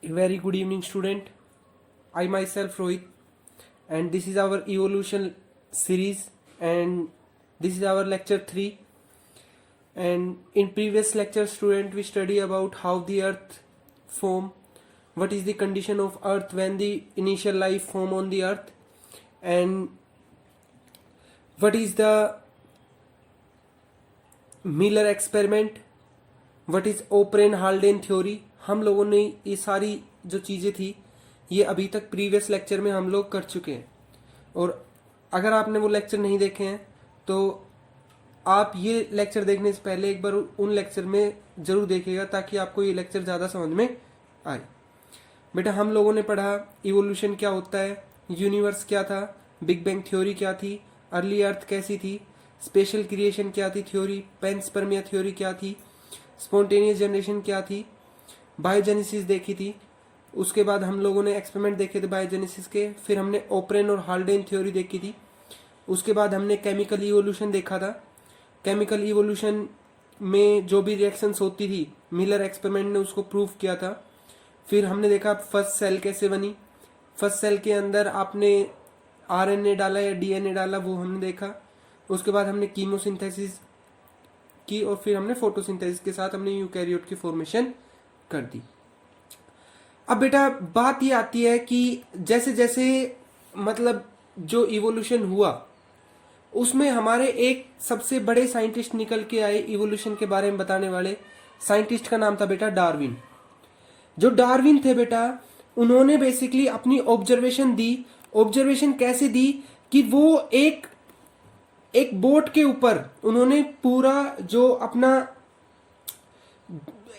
Very good evening, student. I myself Rohit, and this is our evolution series, and this is our lecture 3. And in previous lecture, student, we study about how the earth form, what is the condition of earth when the initial life form on the earth, and what is the Miller experiment, what is Oparin Haldane theory. हम लोगों ने ये सारी जो चीज़ें थी ये अभी तक प्रीवियस लेक्चर में हम लोग कर चुके हैं, और अगर आपने वो लेक्चर नहीं देखे हैं तो आप ये लेक्चर देखने से पहले एक बार उन लेक्चर में ज़रूर देखिएगा ताकि आपको ये लेक्चर ज़्यादा समझ में आए. बेटा, हम लोगों ने पढ़ा इवोल्यूशन क्या होता है, यूनिवर्स क्या था, बिग बैंग थ्योरी क्या थी, अर्ली अर्थ कैसी थी, स्पेशल क्रिएशन क्या थी थ्योरी, पेंसपर्मिया थ्योरी क्या थी, स्पॉन्टेनियस जनरेशन क्या थी, बायोजेनेसिस देखी थी. उसके बाद हम लोगों ने एक्सपेरिमेंट देखे थे बायोजेनेसिस के. फिर हमने ओपरेन और हाल्डेन थ्योरी देखी थी. उसके बाद हमने केमिकल इवोल्यूशन देखा था. केमिकल इवोल्यूशन में जो भी रिएक्शंस होती थी मिलर एक्सपेरिमेंट ने उसको प्रूव किया था. फिर हमने देखा फर्स्ट सेल कैसे बनी, फर्स्ट सेल के अंदर आपने आरएनए डाला या डीएनए डाला, वो हमने देखा. उसके बाद हमने कीमोसिंथेसिस की और फिर हमने फोटोसिंथेसिस के साथ हमने यूकैरियोट की फॉर्मेशन कर दी. अब बेटा बात ये आती है कि जैसे जैसे मतलब जो इवोल्यूशन हुआ उसमें हमारे एक सबसे बड़े साइंटिस्ट निकल के आए इवोल्यूशन के बारे में बताने वाले. साइंटिस्ट का नाम था बेटा डार्विन. जो डार्विन थे बेटा, उन्होंने बेसिकली अपनी ऑब्जर्वेशन दी. ऑब्जर्वेशन कैसे दी कि वो एक बोट के ऊपर उन्होंने पूरा जो अपना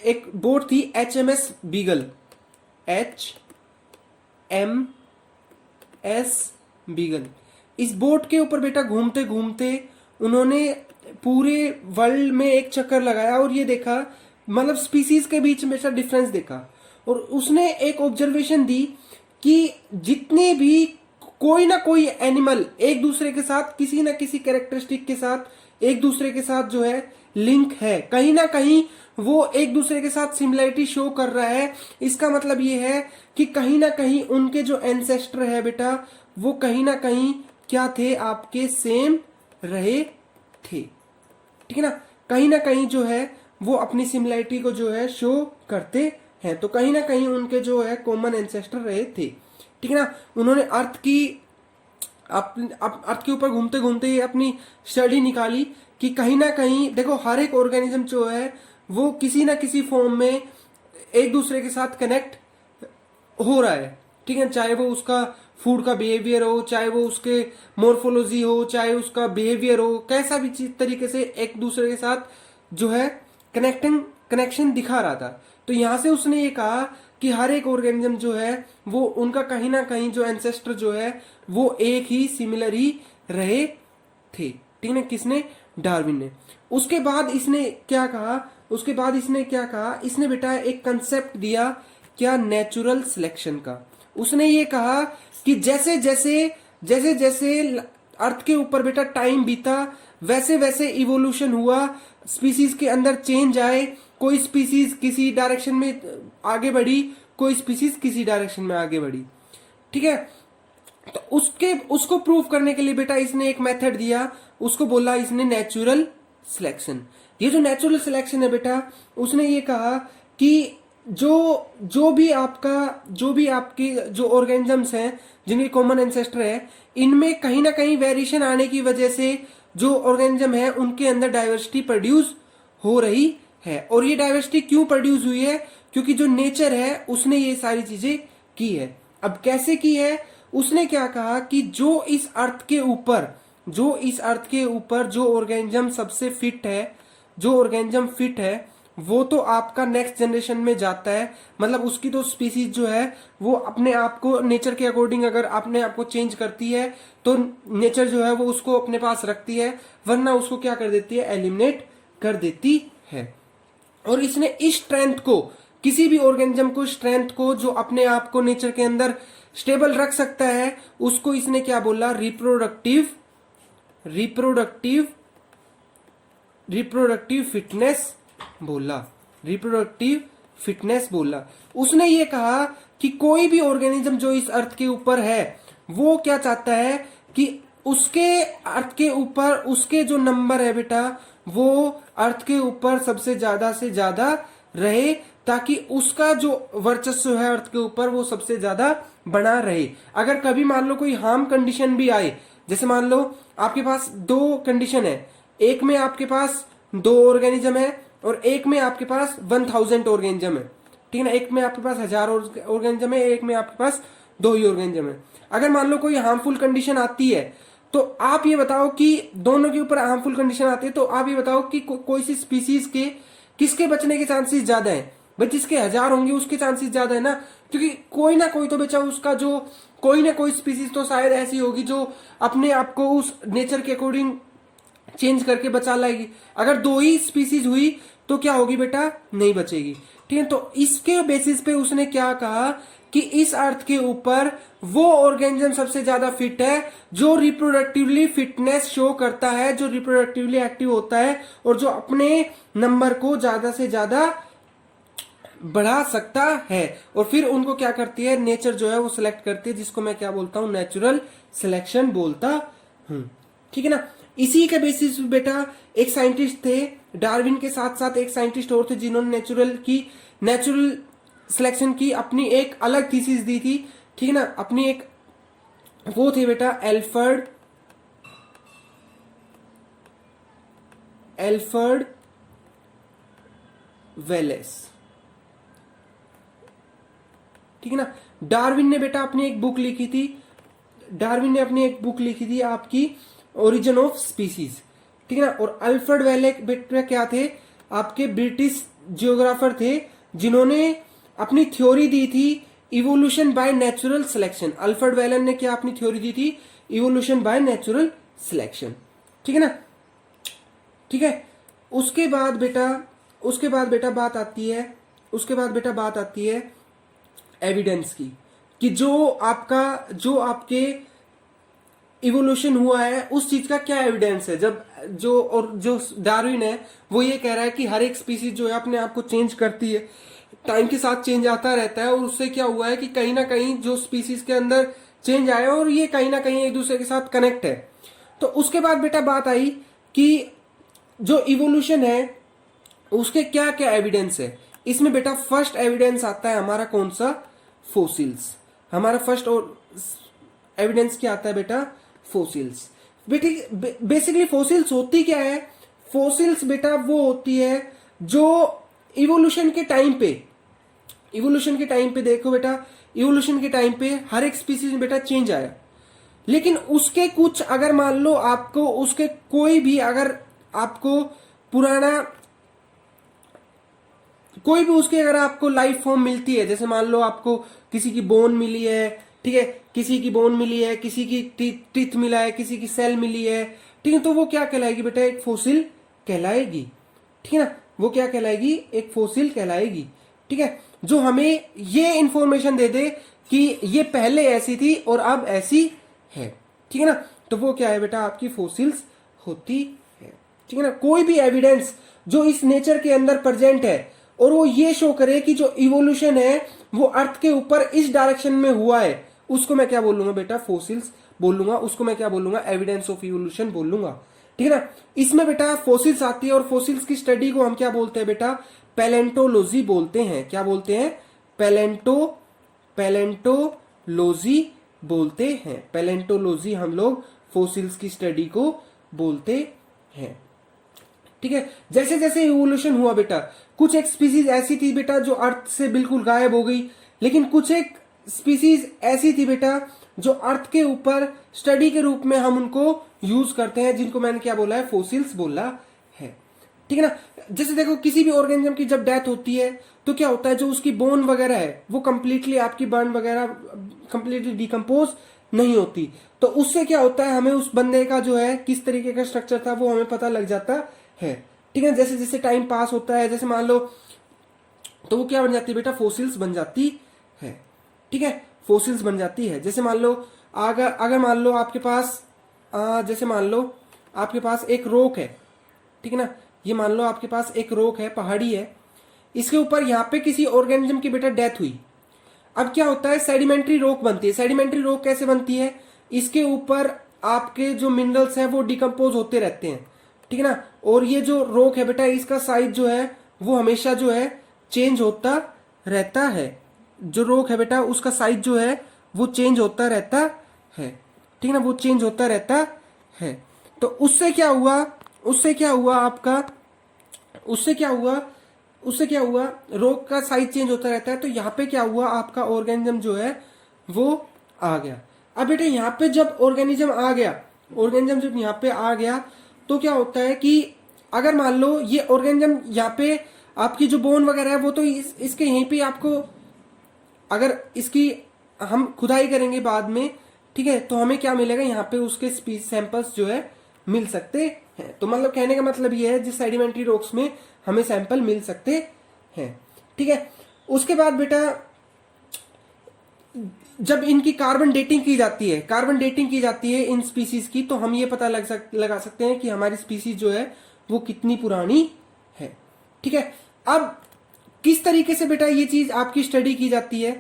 एक बोट थी HMS बीगल, HMS बीगल. इस बोट के ऊपर बेटा घूमते घूमते उन्होंने पूरे वर्ल्ड में एक चक्कर लगाया और ये देखा, मतलब स्पीसीज के बीच में डिफरेंस देखा. और उसने एक ऑब्जर्वेशन दी कि जितने भी कोई ना कोई एनिमल एक दूसरे के साथ किसी ना किसी कैरेक्टरिस्टिक के साथ एक दूसरे के साथ जो है लिंक है, कहीं ना कहीं वो एक दूसरे के साथ सिमिलरिटी शो कर रहा है. इसका मतलब ये है कि कहीं ना कहीं उनके जो एंसेस्टर है बेटा वो कहीं ना कहीं क्या थे, आपके सेम रहे थे. ठीक है ना कहीं जो है वो अपनी सिमिलरिटी को जो है शो करते हैं. तो कहीं ना कहीं उनके जो है कॉमन एंसेस्टर रहे थे. ठीक है ना. उन्होंने अर्थ के ऊपर घूमते घूमते अपनी स्टडी निकाली कि कहीं ना कहीं देखो हर एक ऑर्गेनिज्म जो है वो किसी ना किसी फॉर्म में एक दूसरे के साथ कनेक्ट हो रहा है. ठीक है, चाहे वो उसका फूड का बिहेवियर हो, चाहे वो उसके मोर्फोलॉजी हो, चाहे उसका बिहेवियर हो, कैसा भी चीज तरीके से एक दूसरे के साथ जो है कनेक्शन दिखा रहा था. तो यहां से उसने ये कहा कि हर एक ऑर्गेनिज्म जो है वो उनका कहीं ना कहीं जो एंसेस्टर जो है वो एक ही सिमिलर ही रहे थे. ठीक है, किसने? डार्विन ने. उसके बाद इसने क्या कहा, इसने बेटा एक कंसेप्ट दिया क्या, नेचुरल सिलेक्शन का. उसने ये कहा कि जैसे जैसे अर्थ के ऊपर बेटा टाइम बीता वैसे वैसे इवोल्यूशन हुआ, स्पीसीज के अंदर चेंज आए, कोई स्पीसीज किसी डायरेक्शन में आगे बढ़ी, कोई स्पीसीज किसी डायरेक्शन में आगे बढ़ी. ठीक है, तो उसको प्रूव करने के लिए बेटा इसने एक मेथड दिया, उसको बोला इसने नेचुरल सिलेक्शन. ये जो नेचुरल सिलेक्शन है बेटा, उसने ये कहा कि जो भी आपके जो ऑर्गेनिजम्स हैं जिनके कॉमन एंसेस्टर है, इनमें कहीं ना कहीं वेरिएशन आने की वजह से जो ऑर्गेनिज्म है उनके अंदर डाइवर्सिटी प्रोड्यूस हो रही है. और ये डाइवर्सिटी क्यों प्रोड्यूस हुई है? क्योंकि जो नेचर है उसने ये सारी चीजें की है. अब कैसे की है? उसने क्या कहा कि जो इस अर्थ के ऊपर जो ऑर्गेनिज्म सबसे फिट है वो तो आपका नेक्स्ट जनरेशन में जाता है. मतलब उसकी तो स्पीसीज जो है वो अपने आप को नेचर के अकॉर्डिंग अगर अपने आप को चेंज करती है तो नेचर जो है वो उसको अपने पास रखती है, वरना उसको क्या कर देती है, एलिमिनेट कर देती है. और इसने इस स्ट्रेंथ को, किसी भी ऑर्गेनिज्म को स्ट्रेंथ को जो अपने आप को नेचर के अंदर स्टेबल रख सकता है, उसको इसने क्या बोला, रिप्रोडक्टिव फिटनेस बोला. रिप्रोडक्टिव फिटनेस बोला। उसने ये कहा कि कोई भी ऑर्गेनिज्म जो इस अर्थ के ऊपर है वो क्या चाहता है कि उसके अर्थ के ऊपर उसके जो नंबर है बेटा वो अर्थ के ऊपर सबसे ज्यादा से ज्यादा रहे, ताकि उसका जो वर्चस्व है अर्थ के ऊपर वो सबसे ज्यादा बना रहे। अगर कभी मान लो कोई हार्म कंडीशन भी आए, जैसे मान लो आपके पास दो कंडीशन है, एक में आपके पास 2 ऑर्गेनिज्म है और एक में आपके पास 1000 ऑर्गेनिज्म है, ठीक है ना, एक में आपके पास 1000 ऑर्गेनिज्म है, एक में आपके पास 2 ही ऑर्गेनिज्म है। अगर मान लो कोई हार्मफुल कंडीशन आती है तो आप ये बताओ कि दोनों के ऊपर हार्मफुल कंडीशन आती है तो आप ये बताओ कि कोई सी स्पीसीज के किसके बचने के चांसेस ज्यादा है? भाई जिसके 1000 होंगे उसके चांसेस ज्यादा है ना, क्योंकि कोई ना कोई तो बचा उसका जो कोई ना कोई स्पीसीज तो शायद ऐसी होगी जो अपने आप को उस नेचर के अकॉर्डिंग चेंज करके बचा लाएगी। अगर 2 ही स्पीसीज हुई तो क्या होगी बेटा? नहीं बचेगी, ठीक है। तो इसके बेसिस पे उसने क्या कहा कि इस अर्थ के ऊपर वो ऑर्गेनिज्म सबसे ज्यादा फिट है जो रिप्रोडक्टिवली फिटनेस शो करता है, जो रिप्रोडक्टिवली एक्टिव होता है और जो अपने नंबर को ज्यादा से ज्यादा बढ़ा सकता है। और फिर उनको क्या करती है? नेचर जो है वो सिलेक्ट करती है, जिसको मैं क्या बोलता हूं? नेचुरल सिलेक्शन बोलता हूं, ठीक है ना। इसी के बेसिस बेटा एक साइंटिस्ट थे, डार्विन के साथ साथ एक साइंटिस्ट और थे जिन्होंने नेचुरल सिलेक्शन की अपनी एक अलग थीसिस दी थी, ठीक है ना। अपनी एक वो थे बेटा एल्फर्ड वेलेस, ठीक है ना। डार्विन ने बेटा अपनी एक बुक लिखी थी, आपकी ओरिजिन ऑफ स्पीसीज, ठीक है ना। और अल्फ्रेड वेले बेटा क्या थे? आपके ब्रिटिश जियोग्राफर थे जिन्होंने अपनी थ्योरी दी थी evolution by natural selection. Alfred Velan ने क्या अपनी थ्योरी दी थी? इवोल्यूशन बाय नेचुरल सिलेक्शन, ठीक है ना। ठीक है, उसके बाद बेटा बात आती है एविडेंस की, कि जो आपके इवोल्यूशन हुआ है उस चीज का क्या एविडेंस है। जो डार्विन है वो ये कह रहा है कि हर एक स्पीसीज जो है अपने आप को चेंज करती है, टाइम के साथ चेंज आता रहता है, और उससे क्या हुआ है कि कहीं ना कहीं जो स्पीसीज के अंदर चेंज आया और ये कहीं ना कहीं एक दूसरे के साथ कनेक्ट है। तो उसके बाद बेटा बात आई कि जो इवोल्यूशन है उसके क्या क्या एविडेंस है। इसमें बेटा फर्स्ट एविडेंस आता है हमारा कौन सा? फोसिल्स। हमारा फर्स्ट और एविडेंस क्या आता है बेटा? फोसिल्स। बेसिकली फोसिल्स होती क्या है? फोसिल्स बेटा वो होती है जो इवोल्यूशन के टाइम पे देखो बेटा, इवोल्यूशन के टाइम पे हर एक स्पीसीज में बेटा चेंज आया, लेकिन उसके कुछ अगर मान लो आपको उसके कोई भी अगर आपको पुराना कोई भी उसकी अगर आपको लाइफ फॉर्म मिलती है, जैसे मान लो आपको किसी की बोन मिली है, ठीक है, किसी की बोन मिली है, किसी की टीथ मिला है, किसी की सेल मिली है, ठीक है, तो वो क्या कहलाएगी बेटा? एक फोसिल कहलाएगी, ठीक है ना। वो क्या कहलाएगी? एक फोसिल कहलाएगी, ठीक है, जो हमें ये इंफॉर्मेशन दे दे कि ये पहले ऐसी थी और अब ऐसी है, ठीक है ना। तो वो क्या है बेटा? आपकी फोसिल्स होती है, ठीक है ना। कोई भी एविडेंस जो इस नेचर के अंदर प्रेजेंट है और वो ये शो करे कि जो इवोल्यूशन है वो अर्थ के ऊपर इस डायरेक्शन में हुआ है, उसको मैं क्या बोलूंगा बेटा? फोसिल्स बोलूंगा। उसको मैं क्या बोलूंगा? एविडेंस ऑफ इवोल्यूशन बोलूंगा, ठीक है ना। इसमें बेटा फोसिल्स आती है और फोसिल्स की स्टडी को हम क्या बोलते हैं बेटा? पैलेंटोलॉजी बोलते हैं। क्या बोलते हैं? पैलेंटोलॉजी बोलते हैं। पैलेंटोलॉजी हम लोग फोसिल्स की स्टडी को बोलते हैं, ठीक है। जैसे जैसे इवोल्यूशन हुआ बेटा, कुछ एक स्पीसीज ऐसी थी बेटा जो अर्थ से बिल्कुल गायब हो गई, लेकिन कुछ एक स्पीसीज ऐसी थी बेटा जो अर्थ के ऊपर स्टडी के रूप में हम उनको यूज करते हैं, जिनको मैंने क्या बोला है? फोसिल्स बोला है, ठीक है ना। जैसे देखो किसी भी ऑर्गेनिज्म की जब डेथ होती है तो क्या होता है? जो उसकी बोन वगैरह है वो कंप्लीटली आपकी बर्न वगैरह कंप्लीटली डिकम्पोज नहीं होती, तो उससे क्या होता है? हमें उस बंदे का जो है किस तरीके का स्ट्रक्चर था वो हमें पता लग जाता है, ठीक है। जैसे जैसे टाइम पास होता है, जैसे मान लो, तो वो क्या बन जाती है बेटा? फोसिल्स बन जाती है, ठीक है, फोसिल्स बन जाती है। जैसे मान लो अगर मान लो आपके पास जैसे मान लो आपके पास एक रॉक है, ठीक है ना, ये मान लो आपके पास एक रॉक है, पहाड़ी है, इसके ऊपर यहाँ पे किसी ऑर्गेनिज्म की बेटा डेथ हुई। अब क्या होता है, सेडिमेंट्री रॉक बनती है। सेडिमेंट्री रॉक कैसे बनती है, इसके ऊपर आपके जो मिनरल्स है वो डिकम्पोज होते रहते हैं, ठीक है ना। और ये जो रॉक है बेटा, इसका साइज जो है वो हमेशा जो है चेंज होता रहता है। जो रॉक है बेटा उसका साइज जो है वो चेंज होता रहता है, ठीक है ना, वो चेंज होता रहता है। तो उससे क्या हुआ, उससे क्या हुआ, रॉक का साइज चेंज होता रहता है। तो यहाँ पे क्या हुआ, आपका ऑर्गेनिज्म जो है वो आ गया। अब बेटा यहाँ पे जब ऑर्गेनिज्म जब यहाँ पे आ गया तो क्या होता है कि अगर मान लो ये ऑर्गेनिज्म यहाँ पे आपकी जो बोन वगैरह है वो तो इसके यहीं पे आपको, अगर इसकी हम खुदाई करेंगे बाद में, ठीक है, तो हमें क्या मिलेगा, यहाँ पे उसके सैंपल्स जो है मिल सकते हैं। तो मतलब कहने का मतलब ये है जिस सेडिमेंट्री रॉक्स में हमें सैंपल मिल सकते हैं, ठीक है। उसके बाद बेटा जब इनकी कार्बन डेटिंग की जाती है इन स्पीसीज की, तो हम ये पता लगा सकते हैं कि हमारी स्पीसीज जो है वो कितनी पुरानी है, ठीक है। अब किस तरीके से बेटा ये चीज आपकी स्टडी की जाती है,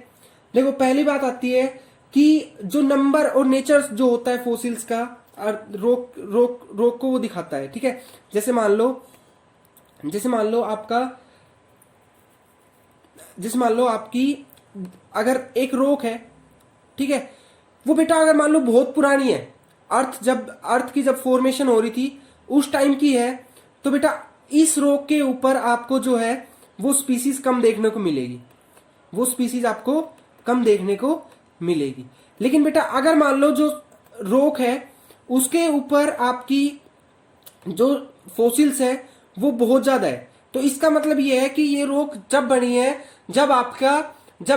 देखो पहली बात आती है कि जो नंबर और नेचर जो होता है फोसिल्स का, रोक को वो दिखाता है, ठीक है। जैसे मान लो आपकी अगर एक रोक है, ठीक है, वो बेटा अगर मान लो बहुत पुरानी है, अर्थ की जब फॉर्मेशन हो रही थी उस टाइम की है, तो बेटा इस रोक के ऊपर आपको जो है वो स्पीसीज कम देखने को मिलेगी। लेकिन बेटा अगर मान लो जो रोक है उसके ऊपर आपकी जो फोसिल्स है वो बहुत ज्यादा है, तो इसका मतलब ये है कि ये रोक जब बनी है जब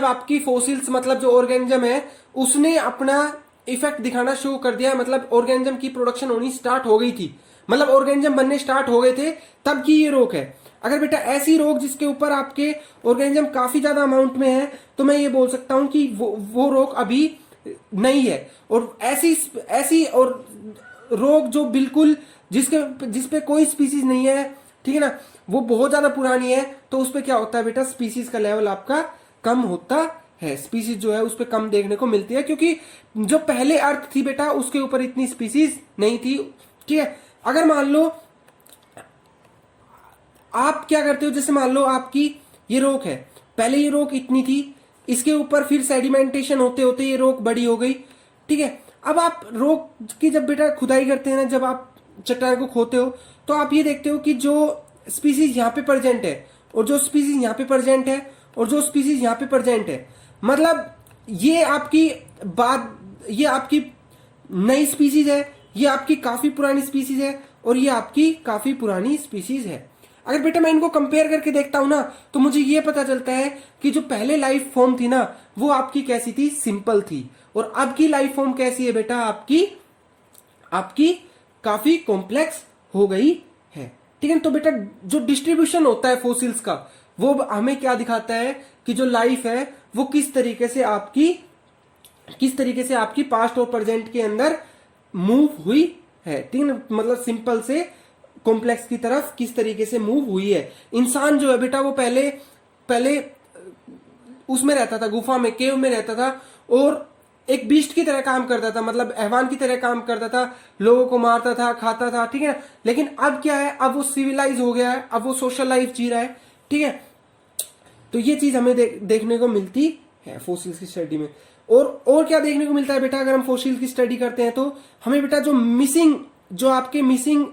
आपकी फोसिल्स मतलब जो ऑर्गेनिज्म है उसने अपना इफेक्ट दिखाना शुरू कर दिया, मतलब ऑर्गेनिज्म की प्रोडक्शन होनी स्टार्ट हो गई थी, मतलब ऑर्गेनिज्म बनने स्टार्ट हो गए थे, तब की ये रोक है। अगर बेटा ऐसी रोक जिसके ऊपर आपके ऑर्गेनिज्म काफी ज्यादा अमाउंट में है, तो मैं ये बोल सकता हूं कि वो रोक अभी नहीं है। और ऐसी और रोक जो बिल्कुल जिसपे कोई स्पीसीज नहीं है, ठीक है ना, वो बहुत ज्यादा पुरानी है, तो उसपे क्या होता है बेटा, स्पीसीज का लेवल आपका कम होता है, स्पीसीज जो है उस पर कम देखने को मिलती है, क्योंकि जो पहले अर्थ थी बेटा उसके ऊपर इतनी स्पीसीज नहीं थी, ठीक है। अगर मान लो आप क्या करते हो, जैसे मान लो आपकी ये रोक है, पहले ये रोक इतनी थी, इसके ऊपर फिर सेडिमेंटेशन होते होते ये रोक बड़ी हो गई, ठीक है। अब आप रोक की जब बेटा खुदाई करते हैं ना, जब आप चट्टान को खोते हो, तो आप ये देखते हो कि जो स्पीसीज यहाँ पे प्रेजेंट है और जो स्पीसीज यहाँ पे प्रेजेंट है और जो स्पीसीज यहाँ पे प्रेजेंट है, मतलब ये आपकी नई स्पीसीज है, ये आपकी काफी पुरानी स्पीसीज है और ये आपकी काफी पुरानी स्पीसीज है। अगर बेटा मैं इनको कंपेयर करके देखता हूं ना, तो मुझे ये पता चलता है कि जो पहले लाइफ फॉर्म थी ना वो आपकी कैसी थी, सिंपल थी, और अब की लाइफ फॉर्म कैसी है बेटा, आपकी काफी कॉम्प्लेक्स हो गई है, ठीक है। तो बेटा जो डिस्ट्रीब्यूशन होता है फोसिल्स का, वो हमें क्या दिखाता है कि जो लाइफ है वो किस तरीके से आपकी पास्ट और प्रेजेंट के अंदर मूव हुई है, ठीक है, मतलब सिंपल से कॉम्प्लेक्स की तरफ किस तरीके से मूव हुई है। इंसान जो है बेटा वो पहले उसमें रहता था, गुफा में, केव में रहता था, और एक बीस्ट की तरह काम करता था, मतलब हैवान की तरह काम करता था, लोगों को मारता था, खाता था, ठीक है ना। लेकिन अब क्या है, अब वो सिविलाइज हो गया है, अब वो सोशल लाइफ जी रहा है, ठीक है। तो ये चीज हमें देखने को मिलती है फोसिल्स की स्टडी में। और क्या देखने को मिलता है बेटा, अगर हम फोसिल्स की स्टडी करते हैं तो हमें बेटा जो आपके मिसिंग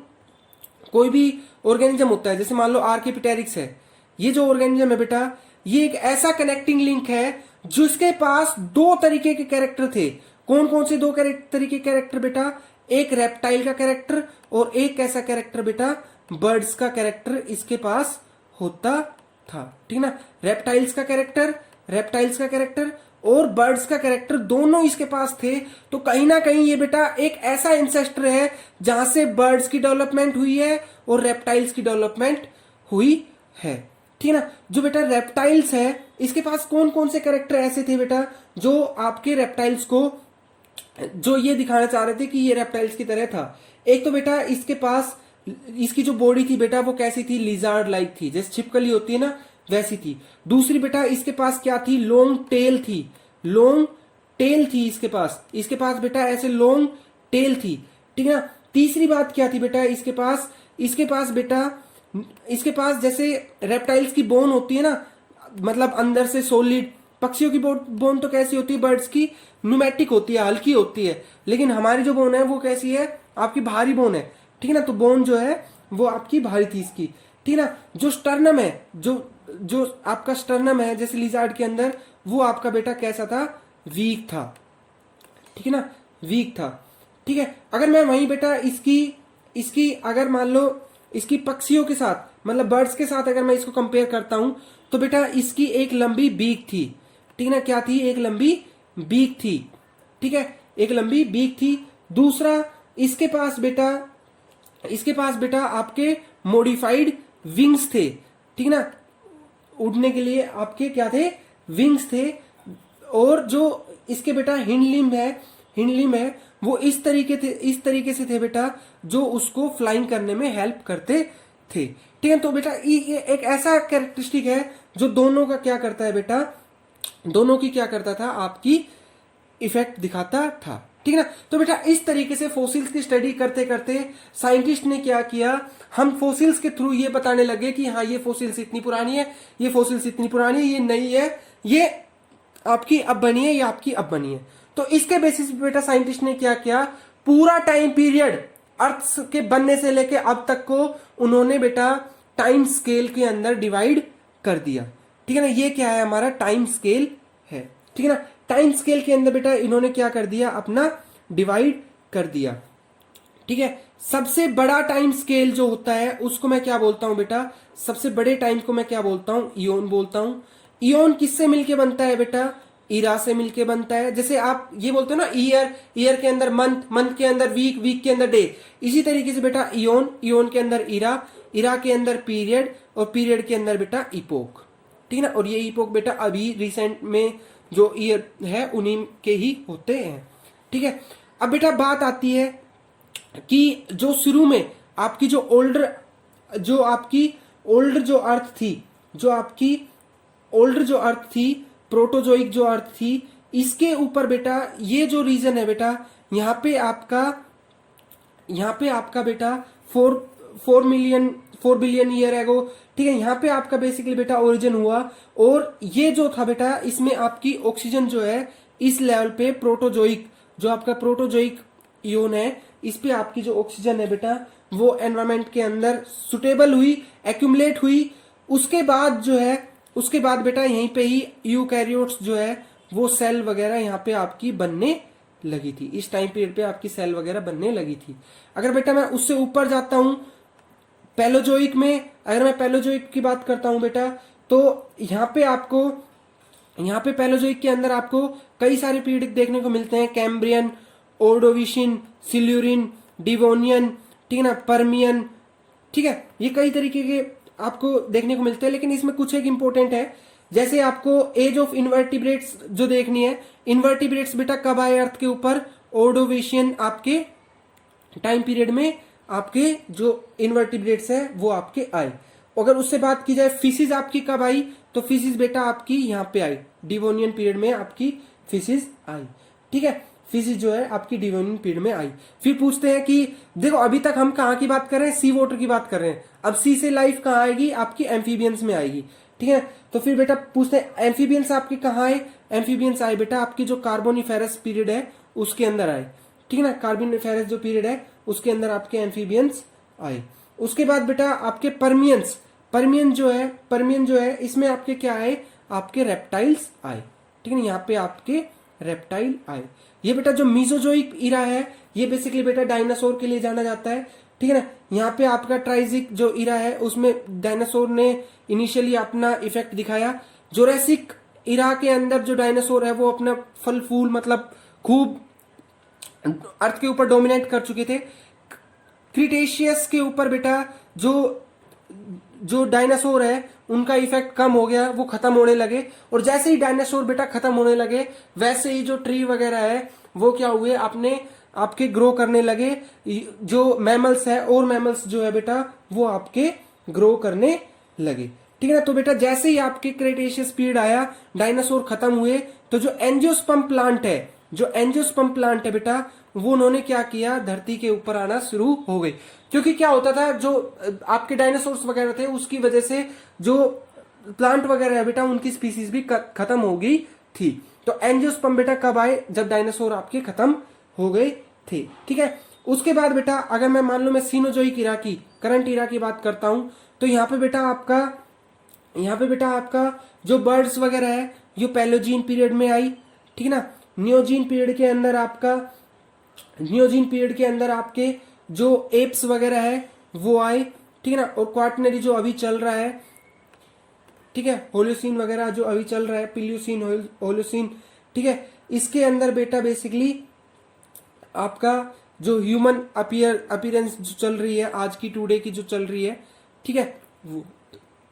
कोई भी ऑर्गेनिज्म होता है, जैसे मान लो आर्किपिटेरिक्स है, ये जो ऑर्गेनिज्म है बेटा, ये एक ऐसा कनेक्टिंग लिंक है जिसके पास दो तरीके के कैरेक्टर थे। कौन कौन से दो तरीके के कैरेक्टर बेटा, एक रेप्टाइल का कैरेक्टर और एक कैसा कैरेक्टर बेटा, बर्ड्स का कैरेक्टर इसके पास होता था, ठीक ना। रेप्टाइल्स का कैरेक्टर और बर्ड्स का कैरेक्टर दोनों इसके पास थे। तो कहीं ना कहीं ये बेटा एक ऐसा इंसेस्टर है जहां से बर्ड्स की डेवलपमेंट हुई है और रेप्टाइल्स की डेवलपमेंट हुई है, ठीक है ना। जो बेटा रेप्टाइल्स है, इसके पास कौन कौन से कैरेक्टर ऐसे थे बेटा, जो आपके रेप्टाइल्स को जो ये दिखाना चाह रहे थे कि ये रेप्टाइल्स की तरह था। एक तो बेटा इसके पास इसकी जो बॉडी थी बेटा वो कैसी थी, लिजार्ड लाइक थी, जैसे छिपकली होती है ना, वैसी थी। दूसरी बेटा इसके पास क्या थी, लॉन्ग टेल थी, लॉन्ग टेल थी इसके पास बेटा ऐसे लॉन्ग टेल थी, ठीक है ना। तीसरी बात क्या थी बेटा इसके पास बेटा इसके पास जैसे रेप्टाइल्स की बोन होती है ना, मतलब अंदर से सॉलिड। पक्षियों की बोन तो कैसी होती है, बर्ड्स की न्यूमेटिक होती है, हल्की होती है, लेकिन हमारी जो बोन है वो कैसी है, आपकी भारी बोन है, ठीक है ना। तो बोन जो है वो आपकी भारी थी इसकी, ठीक है ना। जो स्टर्नम है, जो आपका स्टर्नम है जैसे लिजार्ड के अंदर, वो आपका बेटा कैसा था, वीक था, ठीक है ना, वीक था, ठीक है। अगर मैं वहीं बेटा इसकी अगर मान लो इसकी पक्षियों के साथ मतलब बर्ड्स के साथ अगर मैं इसको कंपेयर करता हूं तो बेटा इसकी एक लंबी बीक थी, ठीक है ना, क्या थी, एक लंबी बीक थी, ठीक है, एक लंबी बीक थी। दूसरा इसके पास बेटा आपके मॉडिफाइड विंग्स थे, ठीक है ना, उड़ने के लिए आपके क्या थे, विंग्स थे। और जो इसके बेटा हिंड लिम्ब है वो इस तरीके से थे बेटा जो उसको फ्लाइंग करने में हेल्प करते थे, ठीक है। तो बेटा ये एक ऐसा कैरेक्टरिस्टिक है जो दोनों का क्या करता है बेटा, दोनों की क्या करता था, आपकी इफेक्ट दिखाता था, ठीक है ना। तो बेटा इस तरीके से फोसिल्स की स्टडी करते करते साइंटिस्ट ने क्या किया, हम फोसिल्स के थ्रू ये बताने लगे कि हाँ ये फोसिल्स इतनी पुरानी है, ये फोसिल्स इतनी पुरानी है, ये नई है, ये आपकी अब बनी है, ये आपकी अब बनी है। तो इसके बेसिस पे बेटा साइंटिस्ट ने क्या किया, पूरा टाइम पीरियड अर्थ के बनने से लेके अब तक को उन्होंने बेटा टाइम स्केल के अंदर डिवाइड कर दिया, ठीक है ना। ये क्या है, हमारा टाइम स्केल है, ठीक है ना। टाइम स्केल के अंदर बेटा इन्होंने क्या कर दिया, अपना डिवाइड कर दिया, ठीक है। सबसे बड़ा टाइम स्केल जो होता है उसको मैं क्या बोलता हूं बेटा, सबसे बड़े टाइम को मैं क्या बोलता हूं, इयोन बोलता हूं। इयोन किससे मिलके बनता है बेटा, इरा से मिलके बनता है। जैसे आप ये बोलते हो ना, ईयर के अंदर मंथ के अंदर वीक के अंदर डे, इसी तरीके से बेटा इयोन के अंदर इरा के अंदर पीरियड, और पीरियड के अंदर बेटा इपोक, ठीक है ना। और ये इपोक बेटा अभी रिसेंट में जो ईयर है उन्हीं के ही होते हैं, ठीक है। अब बेटा बात आती है कि जो शुरू में आपकी जो ओल्डर जो अर्थ थी, प्रोटोजोइक जो अर्थ थी, इसके ऊपर बेटा ये जो रीजन है बेटा, यहाँ पे आपका बेटा 4 बिलियन ईयर एगो, ठीक है, यहाँ पे आपका बेसिकली बेटा ओरिजिन हुआ। और ये जो था बेटा इसमें आपकी ऑक्सीजन जो है इस लेवल पे प्रोटोजोइक, जो आपका प्रोटोजोइक इयोन है, इस पे आपकी जो ऑक्सीजन है बेटा वो एनवायरमेंट के अंदर सुटेबल हुई, एक्यूमुलेट हुई। उसके बाद बेटा यहीं पे ही यूकैरियोट्स जो है वो सेल वगैरह यहाँ पे आपकी बनने लगी थी, इस टाइम पीरियड पे आपकी सेल वगैरह बनने लगी थी। अगर बेटा मैं उससे ऊपर जाता हूं पैलोजोइक में, अगर मैं पैलोजोइक की बात करता हूं बेटा, तो यहाँ पे पैलोजोइक के अंदर आपको कई सारे पीरियड देखने को मिलते हैं, कैम्ब्रियन, ओर्डोविशियन, सिल्यूरिन, डिवोनियन, ठीक है ना, पर्मियन, ठीक है, ये कई तरीके के आपको देखने को मिलते हैं। लेकिन इसमें कुछ एक इंपॉर्टेंट है, जैसे आपको एज ऑफ इन्वर्टिब्रेट्स जो देखनी है, इन्वर्टिब्रेट्स बेटा कब आए अर्थ के ऊपर, ओर्डोविशियन आपके टाइम पीरियड में आपके जो इन्वर्टिब्रेट्स है वो आपके आए। अगर उससे बात की जाए फिशिज आपकी कब आई, तो फिशिज बेटा आपकी यहाँ पे आई, डिवोनियन पीरियड में आपकी फिशिज आई, ठीक है, फिशिज जो है आपकी डिवोनियन पीरियड में आई। फिर पूछते हैं कि देखो अभी तक हम कहाँ की बात कर रहे हैं, सी वाटर की बात कर रहे हैं, अब सी से लाइफ कहाँ आएगी, आपकी एम्फीबियंस में आएगी, ठीक है। तो फिर बेटा पूछते हैं एम्फीबियंस आपकी कहाँ आए, एम्फीबियंस आए बेटा आपकी जो कार्बोनिफेरस पीरियड है उसके अंदर आए, ठीक है ना, कार्बोनिफेरस जो पीरियड है उसके अंदर आपके एम्फीबियंस आए। उसके बाद बेटा आपके पर्मियन जो है इसमें आपके क्या आए, आपके रेप्टाइल्स आए, ठीक है ना, यहाँ पे आपके रेप्टाइल आए। ये बेटा जो मीजोजोइक इरा है ये बेसिकली बेटा डायनासोर के लिए जाना जाता है, ठीक है ना। यहाँ पे आपका ट्राइजिक जो इरा है उसमें डायनासोर ने इनिशियली अपना इफेक्ट दिखाया। जोरेसिक इरा के अंदर जो डायनासोर है वो अपना फल फूल मतलब खूब अर्थ के ऊपर डोमिनेट कर चुके थे। क्रिटेशियस के ऊपर बेटा जो डायनासोर है उनका इफेक्ट कम हो गया, वो खत्म होने लगे। और जैसे ही डायनासोर बेटा खत्म होने लगे वैसे ही जो ट्री वगैरह है वो क्या हुए, अपने आपके ग्रो करने लगे। जो मैमल्स है और मैमल्स जो है बेटा वो आपके ग्रो करने लगे, ठीक है ना। तो बेटा जैसे ही आपके क्रेटेशियस पीरियड आया, डायनासोर खत्म हुए, तो जो एंजियोस्पर्म प्लांट है, जो एंजियोस्पर्म प्लांट है बेटा, वो उन्होंने क्या किया, धरती के ऊपर आना शुरू हो गए। क्योंकि क्या होता था, जो आपके डायनासोर्स वगैरह थे उसकी वजह से जो प्लांट वगैरह है बेटा, उनकी स्पीसीज भी खत्म हो गई थी। तो एंजियोस्पर्म बेटा कब आए, जब डायनासोर आपके खत्म हो गए थे। ठीक है। उसके बाद बेटा अगर मैं मान लो मैं सीनोजोइक इरा की, करंट इरा की बात करता हूं, तो यहाँ पे बेटा आपका जो बर्ड्स वगैरह है, ये पैलोजीन पीरियड में आई। ठीक है ना। नियोजीन पीरियड के अंदर आपके जो एप्स वगैरह है वो आए। ठीक है ना। और क्वाटरनरी जो अभी चल रहा है, ठीक है, होलोसीन वगैरह जो अभी चल रहा है, पिलियोसीन, होलोसीन, ठीक है, इसके अंदर बेटा बेसिकली आपका जो ह्यूमन अपीयरेंस जो चल रही है आज की, टुडे की जो चल रही है, ठीक है, वो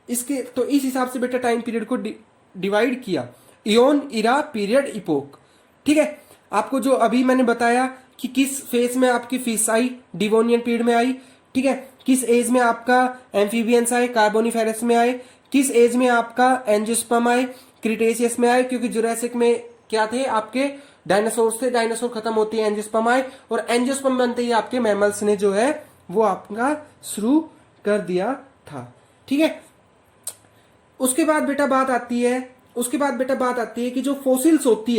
इसके तो इस हिसाब से बेटा टाइम पीरियड को डिवाइड किया, इयोन, इरा, पीरियड, इपोक। ठीक है। आपको जो अभी मैंने बताया कि किस फेज में आपकी फिश आई, डिवोनियन पीरियड में आई। ठीक है। किस एज में आपका एम्फीबियंस आए, कार्बोनिफेरस में आए। किस एज में आपका एंजियोस्पर्म आए, क्रिटेशियस में आए, क्योंकि जुरासिक में क्या थे आपके डायनासोर थे, डायनासोर खत्म होती है, एंजियोस्पर्म आए, और एंजियोस्पर्म बनते ही आपके मैमल्स ने जो है वो आपका शुरू कर दिया था। ठीक है। उसके बाद बेटा बात आती है कि जो फोसिल्स होती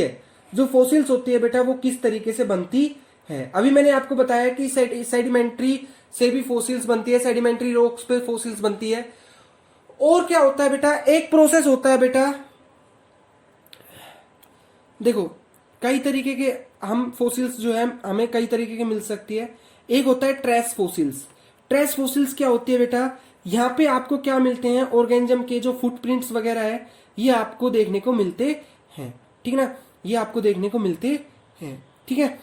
है बेटा वो किस तरीके से बनती है। अभी मैंने आपको बताया कि सेडिमेंट्री से भी फोसिल्स बनती है, सेडिमेंट्री रॉक्स पे फोसिल्स बनती है। और क्या होता है बेटा, एक प्रोसेस होता है बेटा, देखो कई तरीके के हम फोसिल्स जो है हमें कई तरीके के मिल सकती है। एक होता है ट्रेस फोसिल्स। ट्रेस फोसिल्स क्या होती है बेटा, यहाँ पे आपको क्या मिलते हैं, ऑर्गेनिज्म के जो फुटप्रिंट्स वगैरह है ये आपको देखने को मिलते हैं। ठीक है ना, ये आपको देखने को मिलते हैं। ठीक है।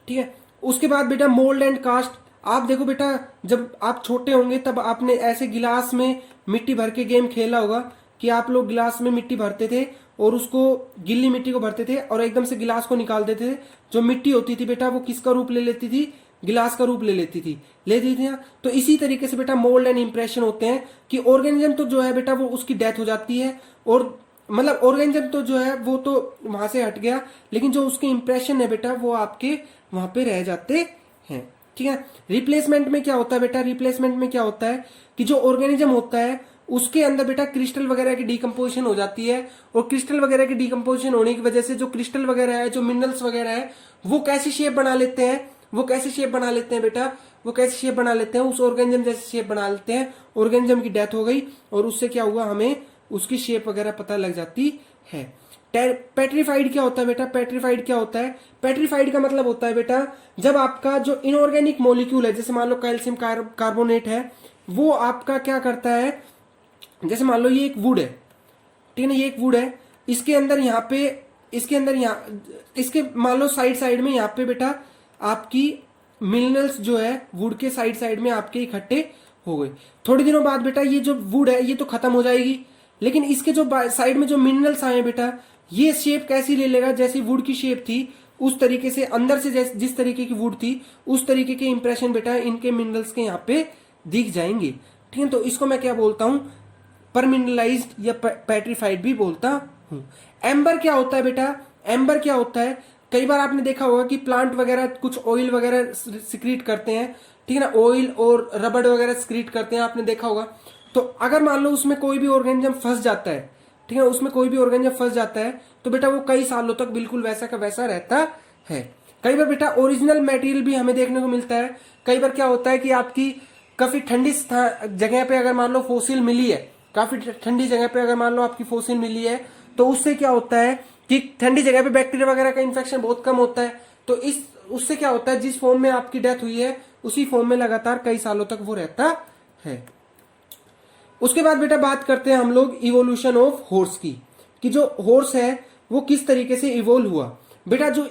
ठीक है। उसके बाद बेटा मोल्ड एंड कास्ट। आप देखो बेटा, जब आप छोटे होंगे तब आपने ऐसे गिलास में मिट्टी भर के गेम खेला होगा कि आप लोग गिलास में मिट्टी भरते थे और उसको गिल्ली मिट्टी को भरते थे और एकदम से गिलास को निकाल देते थे। जो मिट्टी होती थी बेटा वो किसका रूप ले लेती थी, गिलास का रूप ले लेती थी ना। तो इसी तरीके से बेटा मोल्ड एंड इंप्रेशन होते हैं कि ऑर्गेनिज्म तो जो है बेटा वो उसकी डेथ हो जाती है, और मतलब ऑर्गेनिज्म तो जो है वो तो वहां से हट गया, लेकिन जो उसके इंप्रेशन है बेटा वो आपके वहां पे रह जाते हैं। ठीक है। रिप्लेसमेंट में क्या होता है बेटा, रिप्लेसमेंट में क्या होता है कि जो ऑर्गेनिज्म होता है उसके अंदर बेटा क्रिस्टल वगैरह की डीकम्पोजिशन हो जाती है, और क्रिस्टल वगैरह की डीकम्पोजिशन होने की वजह से जो क्रिस्टल वगैरह है, जो मिनरल्स वगैरह है, वो कैसी शेप बना लेते हैं, बेटा, वो कैसी शेप बना लेते हैं, उस ऑर्गेनिज्म जैसी शेप बना लेते हैं। ऑर्गेनिज्म की डेथ हो गई और उससे क्या हुआ, हमें उसकी शेप वगैरह पता लग जाती है। पेट्रीफाइड क्या होता है बेटा, पेट्रीफाइड का मतलब होता है बेटा जब आपका जो इनऑर्गेनिक मॉलिक्यूल है, जैसे मान लो कैल्शियम कार्बोनेट है, वो आपका क्या करता है, जैसे मान लो ये एक वुड है, ठीक है ना, ये एक वुड है, इसके अंदर इसके मान लो साइड में यहाँ पे बेटा आपकी मिनरल्स जो है वुड के साइड में आपके इकट्ठे हो गए। थोड़े दिनों बाद बेटा ये जो वुड है ये तो खत्म हो जाएगी, लेकिन इसके जो साइड में जो मिनरल्स आए बेटा, ये शेप कैसी ले लेगा, जैसी वुड की शेप थी उस तरीके से अंदर से जिस तरीके की वुड थी उस तरीके के इंप्रेशन बेटा इनके मिनरल्स के यहाँ पे दिख जाएंगे। ठीक है। तो इसको मैं क्या बोलता हूं, परमिनरलाइज्ड या पेट्रीफाइड भी बोलता हूं। एम्बर क्या होता है बेटा, एम्बर क्या होता है, कई बार आपने देखा होगा कि प्लांट वगैरह कुछ ऑयल वगैरह सिक्रीट करते हैं, ठीक है ना, ऑयल और रबड़ वगैरह सिक्रीट करते हैं, आपने देखा होगा। तो अगर मान लो उसमें कोई भी ऑर्गेनिज्म फंस जाता है, ठीक है, उसमें कोई भी ऑर्गेनिज्म फंस जाता है तो बेटा वो कई सालों तक बिल्कुल वैसा का वैसा रहता है। कई बार बेटा ओरिजिनल मटेरियल भी हमें देखने को मिलता है। कई बार क्या होता है कि आपकी काफी ठंडी जगह पे अगर मान लो फोसिल मिली है, काफी ठंडी जगह पे अगर मान लो आपकी फोसिल मिली है, तो उससे क्या होता है कि ठंडी जगह पे बैक्टीरिया वगैरह का इन्फेक्शन बहुत कम होता है। तो उससे क्या होता है, जिस फॉर्म में आपकी डेथ हुई है उसी फॉर्म में लगातार कई सालों तक वो रहता है। उसके बाद बेटा बात करते हैं हम लोग इवोल्यूशन ऑफ हॉर्स की, कि जो हॉर्स है वो किस तरीके से इवोल्व हुआ। बेटा जो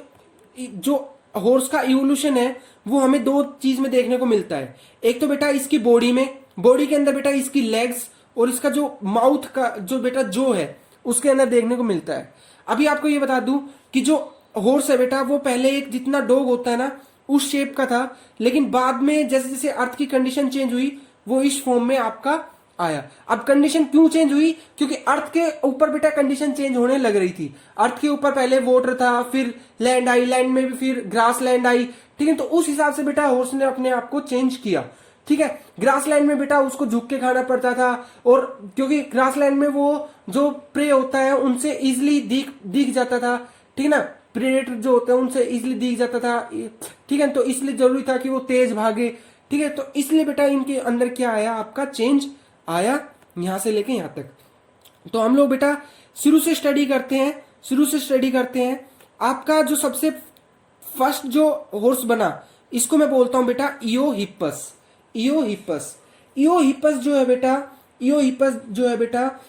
हॉर्स का इवोल्यूशन है वो हमें दो चीज में देखने को मिलता है। एक तो बेटा इसकी बॉडी के अंदर बेटा इसकी लेग्स और इसका जो माउथ का जो बेटा जो है उसके अंदर देखने को मिलता है। अभी आपको ये बता दूं कि जो हॉर्स है बेटा वो पहले एक जितना डॉग होता है ना उस शेप का था, लेकिन बाद में जैसे जैसे अर्थ की कंडीशन चेंज हुई वो इस फॉर्म में आपका आया। अब कंडीशन क्यों चेंज हुई? क्योंकि अर्थ के ऊपर बेटा कंडीशन चेंज होने लग रही थी। अर्थ के ऊपर पहले वाटर था, फिर लैंड आई, लैंड में भी फिर ग्रास लैंड आई, ठीक है। तो उस हिसाब से बेटा हॉर्स ने अपने आप को चेंज किया, ठीक है। ग्रास लैंड में बेटा उसको झुक के खाना पड़ता था, और क्योंकि ग्रास लैंड में वो जो प्रे होता है उनसे इजिली दिख जाता था, ठीक है ना। प्रेडेटर जो होते हैं उनसे इजिली दिख जाता था, ठीक है। तो इसलिए जरूरी था कि वो तेज भागे, ठीक है। तो इसलिए बेटा इनके अंदर क्या आया, आपका चेंज आया, यहां से लेके यहां तक। तो हम लोग बेटा शुरू से स्टडी करते हैं। आपका जो सबसे फर्स्ट जो हॉर्स बना, इसको मैं बोलता हूं बेटा इयोहिपस जो है बेटा,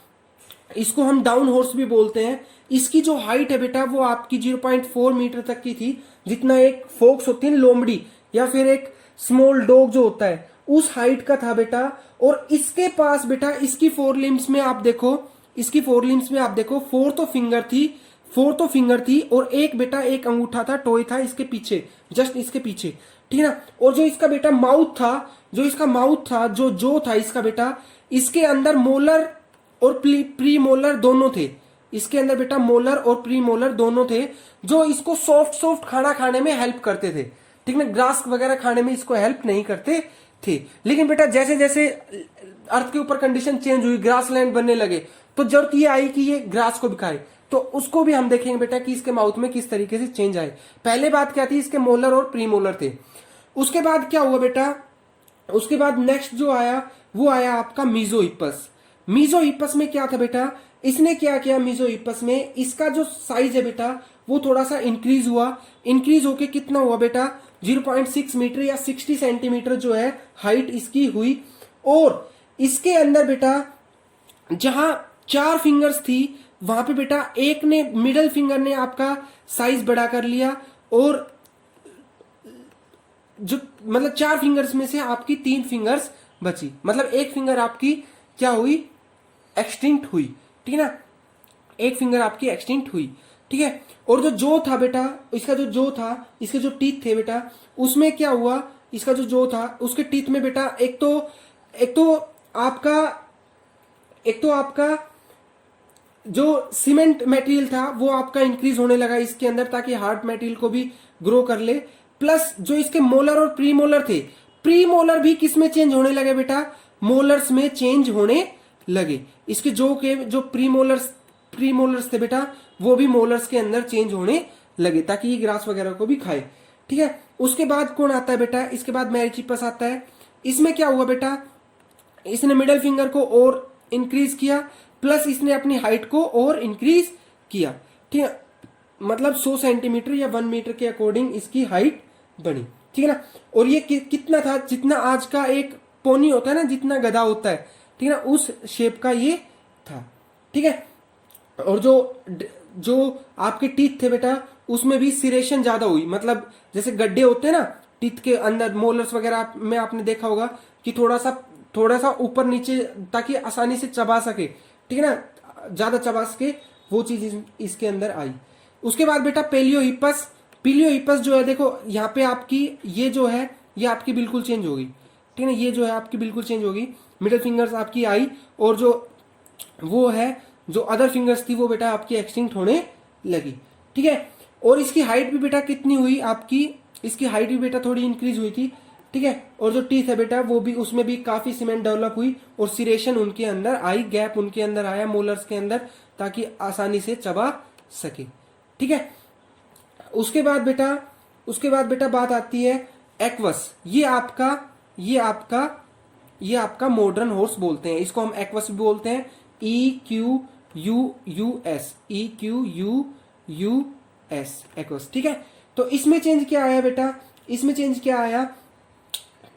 इसको हम डाउन हॉर्स भी बोलते हैं। इसकी जो हाइट है बेटा वो आपकी 0.4 मीटर तक की थी, जितना एक फोक्स होती है लोमड़ी या फिर एक स्मॉल डॉग जो होता है उस हाइट का था बेटा। और इसके पास बेटा इसकी फोर लिम्स में आप देखो, फोर तो फिंगर थी और एक बेटा एक अंगूठा था, टॉय था इसके पीछे, जस्ट इसके पीछे, ठीक है ना। और जो इसका बेटा माउथ था, जो था इसका बेटा, इसके अंदर मोलर और प्री मोलर दोनों थे। इसके अंदर बेटा मोलर और प्री मोलर दोनों थे, जो इसको सॉफ्ट खाना खाने में हेल्प करते थे, ठीक ना। ग्रास वगैरह खाने में इसको हेल्प नहीं करते थे। लेकिन बेटा जैसे जैसे अर्थ के ऊपर कंडीशन चेंज हुई, ग्रास लैंड बनने लगे, तो जरूरत ये आई कि ये ग्रास को भी खाए। तो उसको भी हम देखेंगे बेटा कि इसके माउथ में किस तरीके से चेंज आए। पहले बात क्या थी, इसके मोलर और प्री मोलर थे। उसके बाद क्या हुआ बेटा, उसके बाद नेक्स्ट जो आया वो आया आपका मीजोहिपस में क्या था बेटा, इसने क्या किया, मीजोहिपस में इसका जो साइज है बेटा वो थोड़ा सा इंक्रीज होके कितना हुआ बेटा, 0.6 मीटर या 60 सेंटीमीटर जो है हाइट इसकी हुई। और इसके अंदर बेटा जहां 4 फिंगर्स थी वहां पे बेटा एक ने, मिडल फिंगर ने आपका साइज बड़ा कर लिया, और जो मतलब 4 फिंगर्स में से आपकी 3 फिंगर्स बची, मतलब एक फिंगर आपकी क्या हुई, एक्सटिंक्ट हुई, ठीक है ना। एक फिंगर आपकी एक्सटिंक्ट हुई, ठीक है। और जो था बेटा, इसका इसके जो टीथ थे बेटा, उसमें क्या हुआ, इसका जो था उसके टीथ में बेटा एक तो आपका जो सीमेंट मटेरियल था वो आपका इंक्रीज होने लगा इसके अंदर, ताकि हार्ड मटेरियल को भी ग्रो कर ले। प्लस जो इसके मोलर और प्री मोलर थे, प्री मोलर भी किस में चेंज होने लगे बेटा, मोलर्स में चेंज होने लगे। इसके जो प्री मोलर्स थे बेटा वो भी मोलर्स के अंदर चेंज होने लगे, ताकि ये ग्रास वगैरह को भी खाए, ठीक है। उसके बाद कौन आता है बेटा, इसके बाद मैरीचिपस आता है। इसमें क्या हुआ बेटा, इसने मिडिल फिंगर को और इंक्रीज किया, प्लस इसने अपनी हाइट को और इंक्रीज किया, ठीक है। मतलब 100 सेंटीमीटर या 1 मीटर के अकॉर्डिंग इसकी हाइट बनी, ठीक है ना। और ये कितना था, जितना आज का एक पोनी होता है ना, जितना गधा होता है, ठीक है ना, उस शेप का ये था, ठीक है। और जो आपके टीथ थे बेटा उसमें भी सिरेशन ज्यादा हुई, मतलब जैसे गड्ढे होते हैं ना टीथ के अंदर, मोलर्स वगैरह में आपने देखा होगा कि थोड़ा सा ऊपर नीचे, ताकि आसानी से चबा सके, ठीक है ना, ज्यादा चबा सके, वो चीज इसके अंदर आई। उसके बाद बेटा पेलियोहिपस जो है, देखो यहाँ पे आपकी ये जो है ये आपकी बिल्कुल चेंज होगी, ठीक है ना। ये जो है आपकी बिल्कुल चेंज होगी, मिडिल फिंगर्स आपकी आई, और जो अदर फिंगर्स थी वो बेटा आपकी एक्सटिंक्ट होने लगी, ठीक है। और इसकी हाइट भी बेटा कितनी हुई आपकी, इसकी हाइट भी बेटा थोड़ी इंक्रीज हुई थी, ठीक है। और जो टीथ है बेटा वो भी, उसमें भी काफी सीमेंट डेवलप हुई, और सिरेशन उनके अंदर आई, गैप उनके अंदर आया मोलर्स के अंदर, ताकि आसानी से चबा सके, ठीक है। उसके बाद बेटा बात आती है एक्वस। ये आपका मॉडर्न हॉर्स बोलते हैं, इसको हम एक्वस भी बोलते हैं, EQUUS, एक्वस, ठीक है। तो इसमें चेंज क्या आया बेटा, इसमें चेंज क्या आया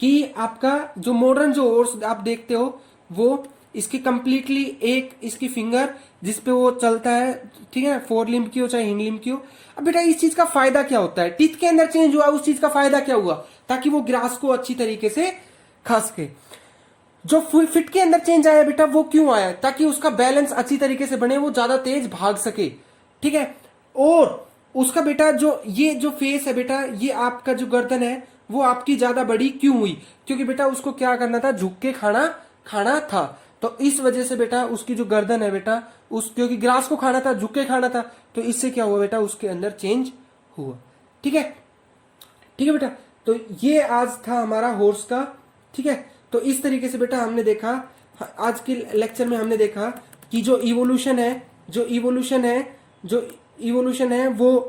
कि आपका जो मॉडर्न जो हॉर्स आप देखते हो वो इसकी कंप्लीटली एक इसकी फिंगर जिसपे वो चलता है, ठीक है, 4 लिम्ब की हो चाहे हिंड लिम्ब की हो। अब बेटा इस चीज का फायदा क्या होता है, टीथ के अंदर चेंज हुआ, उस चीज का फायदा क्या हुआ, ताकि वो ग्रास को अच्छी तरीके से खा सके। जो फिट के अंदर चेंज आया बेटा वो क्यों आया, ताकि उसका बैलेंस अच्छी तरीके से बने, वो ज्यादा तेज भाग सके, ठीक है। और उसका बेटा जो फेस है बेटा, ये आपका जो गर्दन है वो आपकी ज्यादा बड़ी क्यों हुई? क्योंकि बेटा उसको क्या करना था, झुक के खाना खाना था। तो इस वजह से बेटा उसकी जो गर्दन है बेटा, उस क्योंकि ग्रास को खाना था, झुक के खाना था, तो इससे क्या हुआ बेटा, उसके अंदर चेंज हुआ। ठीक है, ठीक है बेटा। तो ये आज था हमारा हॉर्स का। ठीक है, तो इस तरीके से बेटा हमने देखा, आज के लेक्चर में हमने देखा कि जो इवोल्यूशन है वो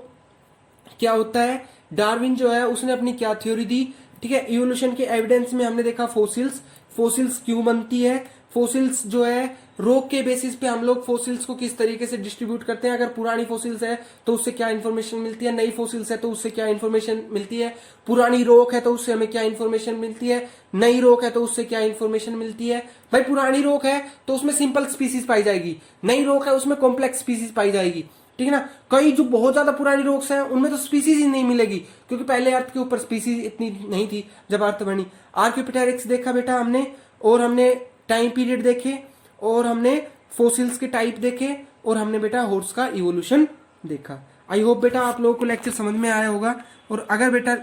क्या होता है। डार्विन जो है उसने अपनी क्या थ्योरी दी। ठीक है, इवोल्यूशन के एविडेंस में हमने देखा फोसिल्स क्यों बनती है, फोसिल्स जो है रॉक के बेसिस पे हम लोग फोसिल्स को किस तरीके से डिस्ट्रीब्यूट करते हैं। अगर पुरानी फोसिल्स है तो उससे क्या इन्फॉर्मेशन मिलती है, नई फोसिल्स है तो उससे क्या इन्फॉर्मेशन मिलती है, पुरानी रॉक है तो उससे हमें क्या इन्फॉर्मेशन मिलती है, नई रॉक है तो उससे क्या इन्फॉर्मेशन मिलती है। भाई पुरानी रॉक है तो उसमें सिंपल स्पीसीज पाई जाएगी, नई रॉक है उसमें कॉम्प्लेक्स स्पीसीज पाई जाएगी। ठीक है ना, कई जो बहुत ज्यादा पुरानी रॉक्स हैं उनमें तो स्पीसीज ही नहीं मिलेगी, क्योंकि पहले अर्थ के ऊपर स्पीसीज इतनी नहीं थी जब अर्थ बनी। आर्कियोपेटेरिक्स देखा बेटा हमने, और हमने टाइम पीरियड देखे, और हमने फोसिल्स के टाइप देखे, और हमने बेटा हॉर्स का इवोल्यूशन देखा। आई होप बेटा आप लोगों को लेक्चर समझ में आया होगा, और अगर बेटा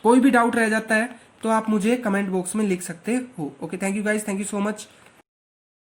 कोई भी डाउट रह जाता है तो आप मुझे कमेंट बॉक्स में लिख सकते हो। Okay, thank you guys, thank you so much.